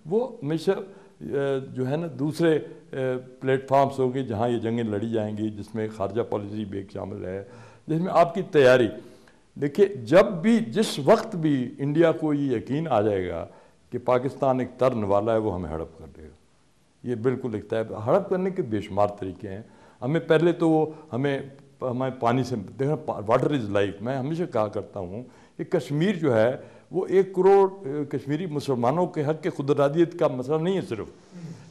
وہ ہمیشہ جو ہے نا دوسرے پلیٹ فارمز ہوں گے جہاں یہ جنگیں لڑی جائیں گی، جس میں خارجہ پالیسی بھی ایک شامل ہے، جس میں آپ کی تیاری. دیکھیے جب بھی جس وقت بھی انڈیا کو یہ یقین آ جائے گا کہ پاکستان ایک ترن والا ہے، وہ ہمیں ہڑپ کر دے گا. یہ بالکل ایک طے. ہڑپ کرنے کے بے شمار طریقے ہیں. ہمیں پہلے تو وہ ہمیں پانی سے دیکھنا، واٹر از لائف. میں ہمیشہ کہا کرتا ہوں کہ کشمیر جو ہے وہ 1 کروڑ کشمیری مسلمانوں کے حق کے خود ارادیت کا مسئلہ نہیں ہے صرف،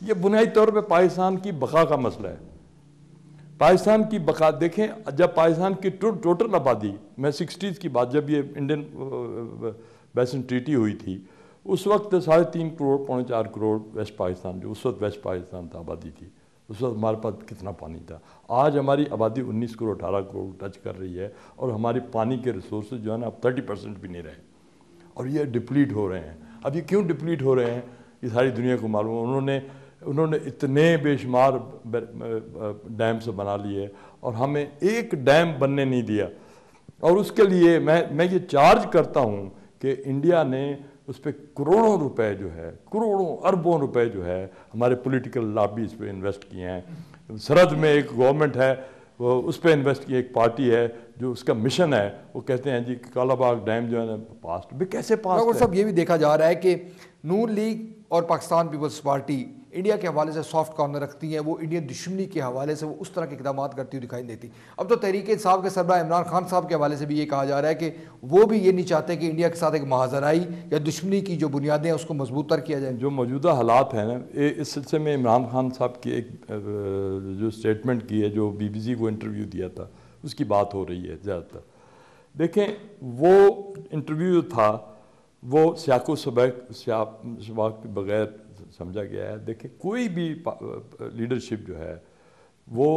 یہ بنیادی طور پہ پاکستان کی بقا کا مسئلہ ہے. پاکستان کی بقا دیکھیں، جب پاکستان کی ٹوٹل آبادی، میں 60s کی بات، جب یہ انڈین بیسن ٹریٹی ہوئی تھی، اس وقت 3.5 کروڑ 4 کروڑ ویسٹ پاکستان، جو اس وقت ویسٹ پاکستان تھا، آبادی تھی. اس وقت ہمارے پاس کتنا پانی تھا. آج ہماری آبادی 19 کروڑ 18 کروڑ ٹچ کر رہی ہے، اور ہماری پانی کے ریسورسز جو ہے نا اب 30% بھی نہیں رہے، اور یہ ڈپلیٹ ہو رہے ہیں. اب یہ کیوں ڈپلیٹ ہو رہے ہیں یہ ساری دنیا کو معلوم ہے. انہوں نے اتنے بے شمار ڈیم سے بنا لیے، اور ہمیں ایک ڈیم بننے نہیں دیا. اور اس کے لیے میں یہ چارج کرتا ہوں کہ انڈیا نے اس پہ کروڑوں روپے جو ہے، کروڑوں اربوں روپے جو ہے ہمارے پولیٹیکل لابیز پہ انویسٹ کیے ہیں. سرحد میں ایک گورنمنٹ ہے، وہ اس پہ انویسٹ کی. ایک پارٹی ہے جو اس کا مشن ہے، وہ کہتے ہیں جی کالا باغ ڈیم جو ہے نا پاسٹ بھی. کیسے پاسٹ ہے؟ صاحب یہ بھی دیکھا جا رہا ہے کہ نون لیگ اور پاکستان پیپلز پارٹی انڈیا کے حوالے سے سافٹ کارنر رکھتی ہیں، وہ انڈین دشمنی کے حوالے سے وہ اس طرح کے اقدامات کرتی ہوئی دکھائی دیتی. اب تو تحریک انصاف کے سربراہ عمران خان صاحب کے حوالے سے بھی یہ کہا جا رہا ہے کہ وہ بھی یہ نہیں چاہتے کہ انڈیا کے ساتھ ایک مہاجرائی یا دشمنی کی جو بنیادیں ہیں اس کو مضبوط تر کیا جائے. جو موجودہ حالات ہیں نا، اس سلسلے میں عمران خان صاحب کی ایک جو اسٹیٹمنٹ کی ہے، جو BBC کو انٹرویو دیا تھا، اس کی بات ہو رہی ہے زیادہ تر. دیکھیں وہ انٹرویو تھا وہ سیاق و سباق کے بغیر سمجھا گیا ہے. دیکھیں کوئی بھی لیڈرشپ جو ہے وہ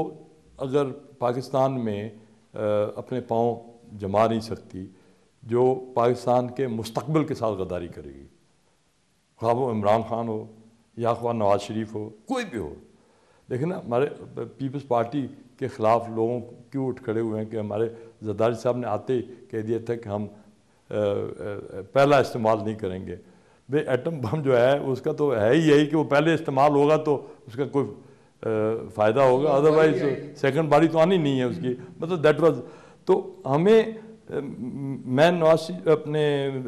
اگر پاکستان میں اپنے پاؤں جما نہیں سکتی جو پاکستان کے مستقبل کے ساتھ غداری کرے گی، خواہ وہ عمران خان ہو یا خواہ نواز شریف ہو، کوئی بھی ہو. دیکھیں نا ہمارے پیپلز پارٹی کے خلاف لوگوں کیوں اٹھ کھڑے ہوئے ہیں کہ ہمارے زرداری صاحب نے آتے ہی کہہ دیا تھا کہ ہم پہلا استعمال نہیں کریں گے. بھئی ایٹم بم جو ہے اس کا تو ہے ہی یہی کہ وہ پہلے استعمال ہوگا تو اس کا کوئی فائدہ ہوگا، ادروائز سیکنڈ باری تو آنی نہیں ہے اس کی. مطلب دیٹ واز. تو ہمیں میں نواز اپنے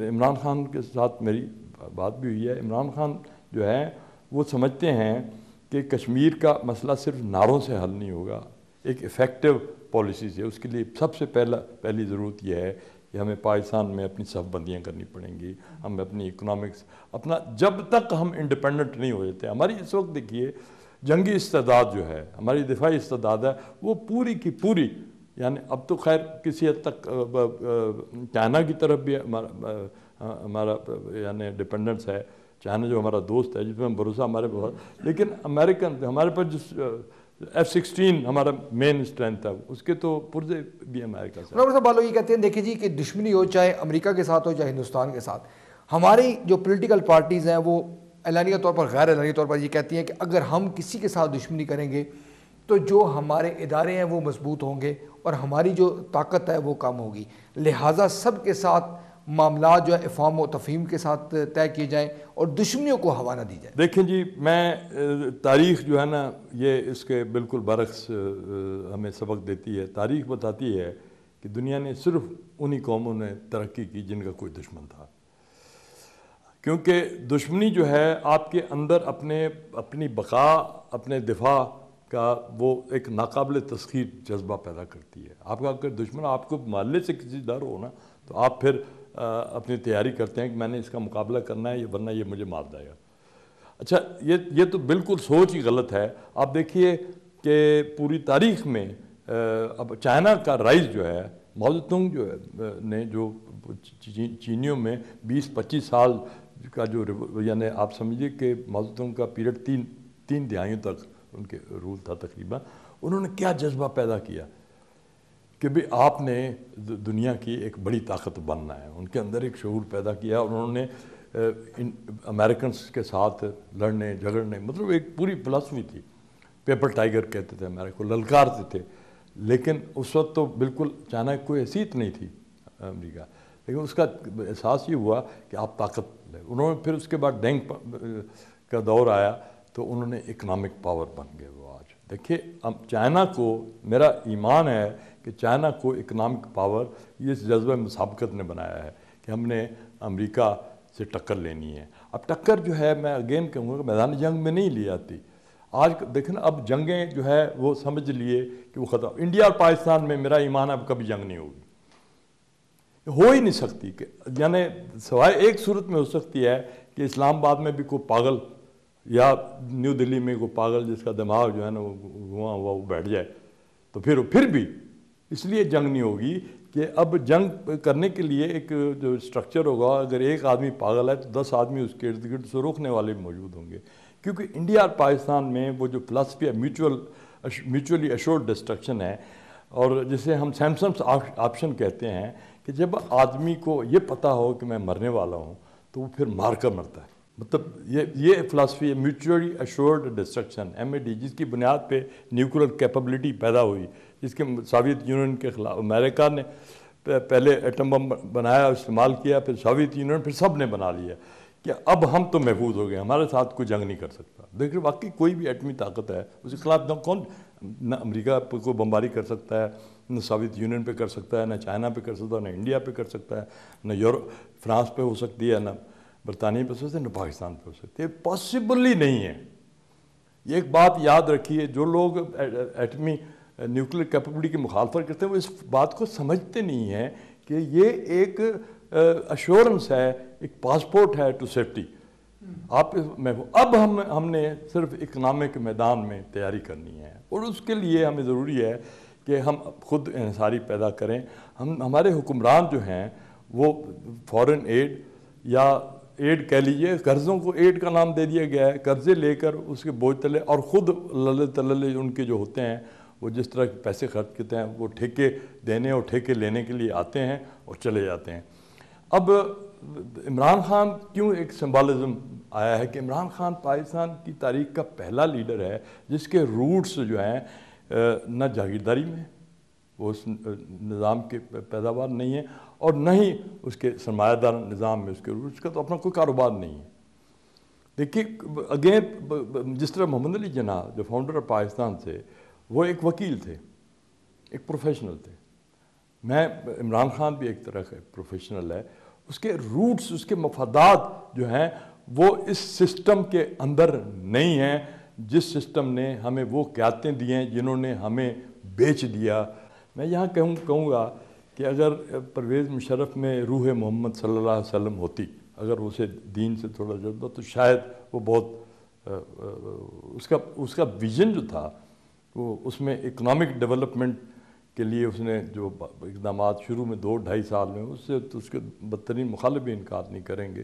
عمران خان کے ساتھ میری بات بھی ہوئی ہے. عمران خان جو ہے وہ سمجھتے ہیں کہ کشمیر کا مسئلہ صرف نعروں سے حل نہیں ہوگا، ایک افیکٹو پالیسی سے. اس کے لیے سب سے پہلی ضرورت یہ ہے کہ ہمیں پاکستان میں اپنی صف بندیاں کرنی پڑیں گی. ہم اپنی اکنامکس اپنا جب تک ہم انڈیپینڈنٹ نہیں ہو جاتے. ہماری اس وقت دیکھیے جنگی استعداد جو ہے، ہماری دفاعی استعداد ہے، وہ پوری کی پوری، یعنی اب تو خیر کسی حد تک چائنا کی طرف بھی ہمارا یعنی ڈپینڈنس ہے. چائنا جو ہمارا دوست ہے، جس میں ہم بھروسہ ہمارے بہت، لیکن امریکن ہمارے پاس جو F-16 ہمارا مین اسٹرینتھ ہے، اس کے تو پرزے بھی امریکہ سے. ڈاکٹر صاحب بالو یہ کہتے ہیں دیکھیں جی کہ دشمنی ہو چاہے امریکہ کے ساتھ ہو چاہے ہندوستان کے ساتھ، ہماری جو پولیٹیکل پارٹیز ہیں وہ اعلانیہ طور پر غیر اعلانیہ طور پر یہ کہتی ہیں کہ اگر ہم کسی کے ساتھ دشمنی کریں گے تو جو ہمارے ادارے ہیں وہ مضبوط ہوں گے اور ہماری جو طاقت ہے وہ کم ہوگی. لہٰذا سب کے ساتھ معاملات جو ہے افہام و تفہیم کے ساتھ طے کیے جائیں اور دشمنیوں کو ہوا نہ دی جائے. دیکھیں جی، میں تاریخ جو ہے نا یہ اس کے بالکل برعکس ہمیں سبق دیتی ہے. تاریخ بتاتی ہے کہ دنیا نے صرف انہی قوموں نے ترقی کی جن کا کوئی دشمن تھا. کیونکہ دشمنی جو ہے آپ کے اندر اپنی بقا، اپنے دفاع کا وہ ایک ناقابل تسخیر جذبہ پیدا کرتی ہے. آپ کا اگر دشمن آپ کو محلے سے کسی ڈر ہو نا، تو آپ پھر اپنی تیاری کرتے ہیں کہ میں نے اس کا مقابلہ کرنا ہے ورنہ یہ مجھے مار دے گا. اچھا یہ تو بالکل سوچ ہی غلط ہے. آپ دیکھیے کہ پوری تاریخ میں اب چائنا کا رائز جو ہے، ماؤ زے تونگ جو ہے نے جو چینیوں میں 20-25 سال کا جو یعنی آپ سمجھیے کہ ماؤ زے تونگ کا پیریڈ تین دہائیوں تک ان کے رول تھا تقریباً. انہوں نے کیا جذبہ پیدا کیا کہ بھی آپ نے دنیا کی ایک بڑی طاقت بننا ہے. ان کے اندر ایک شعور پیدا کیا. انہوں نے امریکنس کے ساتھ لڑنے جھگڑنے، مطلب ایک پوری فلسفی تھی. پیپر ٹائیگر کہتے تھے امریکہ کو، للکارتے تھے. لیکن اس وقت تو بالکل چائنا کی کوئی حیثیت نہیں تھی امریکہ. لیکن اس کا احساس یہ ہوا کہ آپ طاقت لیں. انہوں نے پھر اس کے بعد ڈینگ کا دور آیا تو انہوں نے اکنامک پاور بن گئے وہ آج. دیکھیے چائنا کو، میرا ایمان ہے کہ چائنا کو اکنامک پاور یہ جذبہ مسابقت نے بنایا ہے کہ ہم نے امریکہ سے ٹکر لینی ہے. اب ٹکر جو ہے میں اگین کہوں گا میدان جنگ میں نہیں لی آتی. آج دیکھیں نا اب جنگیں جو ہے وہ سمجھ لیے کہ وہ ختم. انڈیا اور پاکستان میں میرا ایمان ہے اب کبھی جنگ نہیں ہوگی، ہو ہی نہیں سکتی. کہ یعنی سوائے ایک صورت میں ہو سکتی ہے کہ اسلام آباد میں بھی کوئی پاگل یا نیو دلی میں کوئی پاگل جس کا دماغ جو ہے نا وہ گھواں ہوا وہ بیٹھ جائے تو پھر بھی اس لیے جنگ نہیں ہوگی کہ اب جنگ کرنے کے لیے ایک جو اسٹرکچر ہوگا، اگر ایک آدمی پاگل ہے تو 10 آدمی اس کے ارد گرد سے روکنے والے بھی موجود ہوں گے. کیونکہ انڈیا اور پاکستان میں وہ جو فلسفی ہے میوچولی ایشورڈ ڈسٹرکشن ہے، اور جسے ہم سیمسنگس آپشن کہتے ہیں کہ جب آدمی کو یہ پتہ ہو کہ میں مرنے والا ہوں تو وہ پھر مار کر مرتا ہے. مطلب یہ فلسفی ہے میوچولی ایشورڈ ڈسٹرکشن MAD، جس کی بنیاد پہ نیوکلیر کیپبلٹی پیدا ہوئی، جس کے سوویت یونین کے خلاف امریکہ نے پہلے ایٹم بم بنایا، استعمال کیا، پھر سوویت یونین، پھر سب نے بنا لیا کہ اب ہم تو محفوظ ہو گئے، ہمارے ساتھ کوئی جنگ نہیں کر سکتا. دیکھیں واقعی کوئی بھی ایٹمی طاقت ہے اس کے خلاف کون، نہ امریکہ پہ کوئی بمباری کر سکتا ہے، نہ سوویت یونین پہ کر سکتا ہے، نہ چائنا پہ کر سکتا ہے، نہ انڈیا پہ کر سکتا ہے، نہ فرانس پہ ہو سکتی ہے، نہ برطانیہ پہ ہو سکتی ہے، نہ پاکستان پہ ہو سکتی ہے. پاسبل ہی نہیں ہے. یہ ایک بات یاد رکھیے، جو لوگ ایٹمی نیوکلیر کیپبلٹی کی مخالفت کرتے ہیں وہ اس بات کو سمجھتے نہیں ہیں کہ یہ ایک ایشورنس ہے، ایک پاسپورٹ ہے ٹو سیفٹی. آپ اب ہم نے صرف اکنامک میدان میں تیاری کرنی ہے، اور اس کے لیے ہمیں ضروری ہے کہ ہم خود انحصاری پیدا کریں. ہمارے حکمران جو ہیں وہ فورن ایڈ یا ایڈ کہہ لیجیے، قرضوں کو ایڈ کا نام دے دیا گیا ہے، قرضے لے کر اس کے بوجھ تلے، اور خود للے ان کے جو ہوتے ہیں وہ جس طرح کے پیسے خرچ کرتے ہیں، وہ ٹھیکے دینے اور ٹھیکے لینے کے لیے آتے ہیں اور چلے جاتے ہیں. اب عمران خان کیوں ایک سمبالزم آیا ہے کہ عمران خان پاکستان کی تاریخ کا پہلا لیڈر ہے جس کے روٹس جو ہیں نہ جاگیرداری میں، وہ اس نظام کے پیداوار نہیں ہے، اور نہ ہی اس کے سرمایہ دار نظام میں اس کے روٹس کا تو اپنا کوئی کاروبار نہیں ہے. دیکھیے اگین جس طرح محمد علی جناح جو فاؤنڈر آف پاکستان تھے وہ ایک وکیل تھے، ایک پروفیشنل تھے. میں عمران خان بھی ایک طرح کا پروفیشنل ہے. اس کے روٹس، اس کے مفادات جو ہیں وہ اس سسٹم کے اندر نہیں ہیں جس سسٹم نے ہمیں وہ قیادتیں دی ہیں جنہوں نے ہمیں بیچ دیا. میں یہاں کہوں گا کہ اگر پرویز مشرف میں روح محمد صلی اللہ علیہ وسلم ہوتی، اگر اسے دین سے تھوڑا جذبہ، تو شاید وہ بہت اس کا ویژن جو تھا وہ اس میں اکنامک ڈیولپمنٹ کے لیے اس نے جو اقدامات شروع میں 2-2.5 سال میں، اس سے تو اس کے بدترین مخالف بھی انکار نہیں کریں گے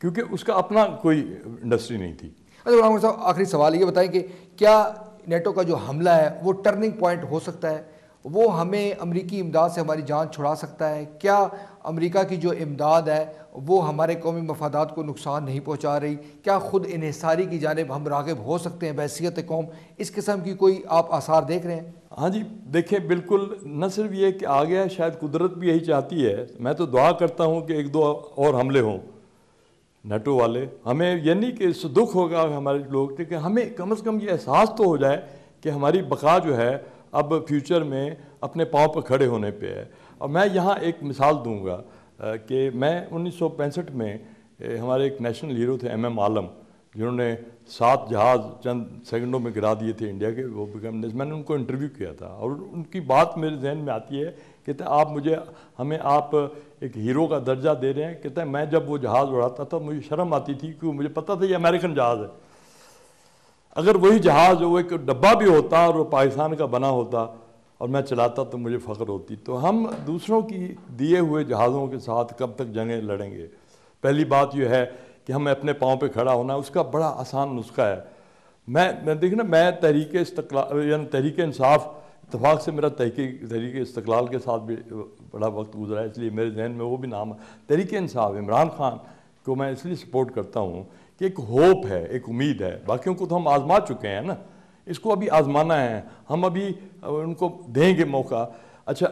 کیونکہ اس کا اپنا کوئی انڈسٹری نہیں تھی. اچھا غلام صاحب، آخری سوال یہ بتائیں کہ کیا نیٹو کا جو حملہ ہے وہ ٹرننگ پوائنٹ ہو سکتا ہے؟ وہ ہمیں امریکی امداد سے ہماری جان چھڑا سکتا ہے؟ کیا امریکہ کی جو امداد ہے وہ ہمارے قومی مفادات کو نقصان نہیں پہنچا رہی؟ کیا خود انحصاری کی جانب ہم راغب ہو سکتے ہیں بحیثیت قوم؟ اس قسم کی کوئی آپ آثار دیکھ رہے ہیں؟ ہاں جی، دیکھیں بالکل. نہ صرف یہ کہ آ گیا، شاید قدرت بھی یہی چاہتی ہے. میں تو دعا کرتا ہوں کہ 1-2 اور حملے ہوں نیٹو والے. ہمیں یہ نہیں کہ اس سے دکھ ہوگا ہمارے لوگ، لیکن ہمیں کم از کم یہ احساس تو ہو جائے کہ ہماری بقا جو ہے اب فیوچر میں اپنے پاؤں پر کھڑے ہونے پہ ہے. اور میں یہاں ایک مثال دوں گا کہ میں 1965 میں ہمارے ایک نیشنل ہیرو تھے MM عالم، جنہوں نے 7 جہاز چند سیکنڈوں میں گرا دیے تھے انڈیا کے. وہ میں نے ان کو انٹرویو کیا تھا اور ان کی بات میرے ذہن میں آتی ہے. کہتے ہیں ہمیں آپ ایک ہیرو کا درجہ دے رہے ہیں. کہتے ہیں میں جب وہ جہاز اڑاتا تھا مجھے شرم آتی تھی کیونکہ مجھے پتہ تھا یہ امریکن جہاز ہے. اگر وہی جہاز وہ ایک ڈبہ بھی ہوتا اور وہ پاکستان کا بنا ہوتا اور میں چلاتا تو مجھے فخر ہوتی. تو ہم دوسروں کی دیے ہوئے جہازوں کے ساتھ کب تک جنگیں لڑیں گے؟ پہلی بات یہ ہے کہ ہمیں اپنے پاؤں پہ کھڑا ہونا، اس کا بڑا آسان نسخہ ہے. میں دیکھیں نا، میں تحریک استقلال یعنی تحریک انصاف، اتفاق سے میرا تحریک استقلال کے ساتھ بھی بڑا وقت گزرا ہے، اس لیے میرے ذہن میں وہ بھی نام ہے. تحریک انصاف عمران خان کو میں اس لیے سپورٹ کرتا ہوں کہ ایک ہوپ ہے، ایک امید ہے. باقیوں کو تو ہم آزما چکے ہیں نا، اس کو ابھی آزمانا ہے. ہم ابھی ان کو دیں گے موقع. اچھا